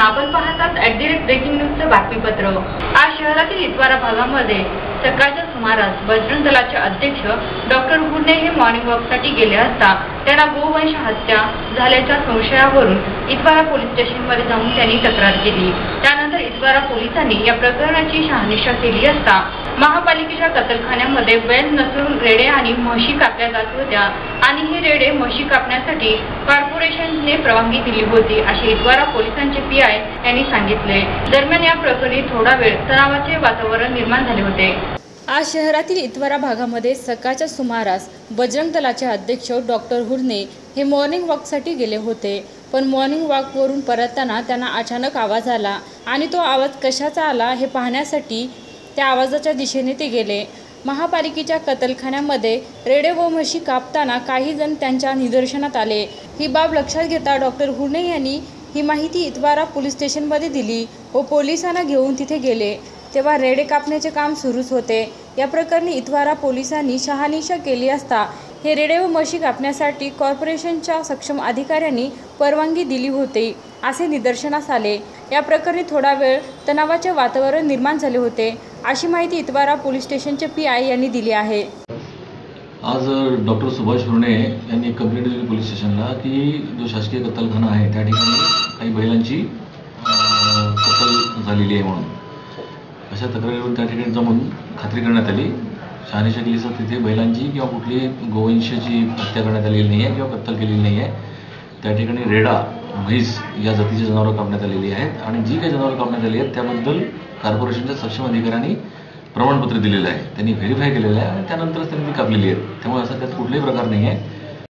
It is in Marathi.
आपण पाहतात ब्रेकिंग न्यूजचं बातमीपत्र। आज शहरातील इतवारा भागामध्ये सकाळच्या सुमारास बजरंग दलाचे अध्यक्ष डॉक्टर हुर्ने हे मॉर्निंग वॉकसाठी गेले असता त्यांना गोवंश हत्या झाल्याच्या संशयावरून इतवारा पोलीस स्टेशनमध्ये जाऊन त्यांनी तक्रार केली। त्यानंतर इतवारा पोलिसांनी या प्रकरणाची शहानिशा केली असता महापालिकेच्या कत्तलखान्यामध्ये बैल नसून रेडे आणि म्हशी कापल्या जात होत्या आणि हे रेडे म्हशी कापण्यासाठी कॉर्पोरेशनने परवानगी दिली होती असे इतवारा पोलिसांचे पीआय यांनी सांगितले। दरम्यान या प्रकरणी थोडा वेळ तणावाचे वातावरण निर्माण झाले होते। आज शहरातील इतवारा भागामध्ये सकाळच्या सुमारास बजरंग दलाचे अध्यक्ष डॉक्टर हुर्ने हे मॉर्निंग वॉकसाठी गेले होते, पण मॉर्निंग वॉकवरून परतताना त्यांना अचानक आवाज आला आणि तो आवाज कशाचा आला हे पाहण्यासाठी त्या आवाजाच्या दिशेने ते गेले। महापालिकेच्या कत्तलखान्यामध्ये रेडे व म्हशी कापताना काही जण त्यांच्या निदर्शनात आले। ही बाब लक्षात घेता डॉक्टर हुर्ने यांनी ही माहिती इतवारा पोलीस स्टेशनमध्ये दिली व पोलिसांना घेऊन तिथे गेले, तेव्हा रेडे कापण्याचे काम सुरूच होते। या प्रकरणी इतवारा पोलिसांनी शहानिशा केली असता हे रेडे व म्हशी कापण्यासाठी कॉर्पोरेशनच्या सक्षम अधिकाऱ्यांनी परवानगी दिली होती असे निदर्शनास आले। या प्रकरणी थोडा वेळ तणावाचे वातावरण निर्माण झाले होते अशी माहिती इतवारा पोलीस स्टेशनचे पीआय यांनी दिली आहे। आज डॉक्टर सुभाष हुर्ने यांनी कंप्लेंट दिली पोलीस स्टेशनला की जो शासकीय कत्तलखाना आहे त्या ठिकाणी काही बैलांची कत्तल झालेली आहे म्हणून अशा तक्रारीवरून त्या ठिकाणी जाऊन खात्री करण्यात आली। शहानिशा केली असता तिथे बैलांची किंवा कुठली गोवंशाची हत्या करण्यात आलेली नाही आहे किंवा कत्तल केलेली नाही आहे। त्या ठिकाणी रेडा, म्हैस या जातीची जनावरं कापण्यात आलेली आहेत आणि जी काही जनावरं कापण्यात आली आहेत त्याबद्दल कॉर्पोरेशनच्या सक्षम अधिकाऱ्यांनी प्रमाणपत्र दिलेलं आहे, त्यांनी व्हेरीफाय केलेलं आहे आणि त्यानंतरच त्यांनी ती कापलेली आहेत। त्यामुळे असा त्यात कुठलाही प्रकार नाही आहे।